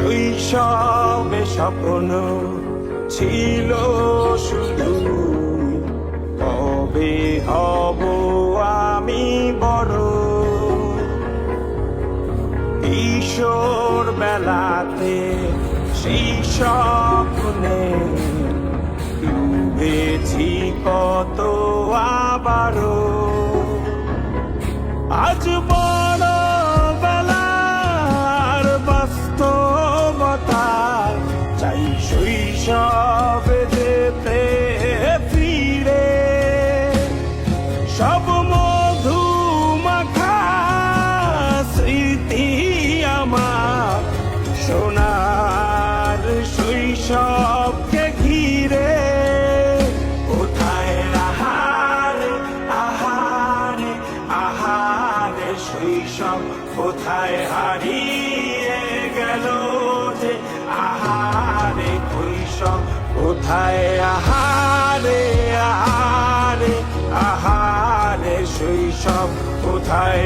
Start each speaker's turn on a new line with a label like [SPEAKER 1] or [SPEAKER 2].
[SPEAKER 1] শৈশবে স্বপ্ন ছিল শুধু, কবে হব আমি বড়। কিশোর বেলাতে সেই স্বপ্নে ডুবেছি কত আবারও। আজ বড় বেলার বাস্তবতা, চাই শৈশবে যেতে ফিরে। সব মধু মাখা স্মৃতি আমার সোনার শৈশবকে ঘিরে। কোথায় আহারে আহারে আহারে শৈশব, কোথায় হারিয়ে গেল যে আহারে শৈশব। কোথায় আহারে আহারে আহারে শৈশব, কোথায়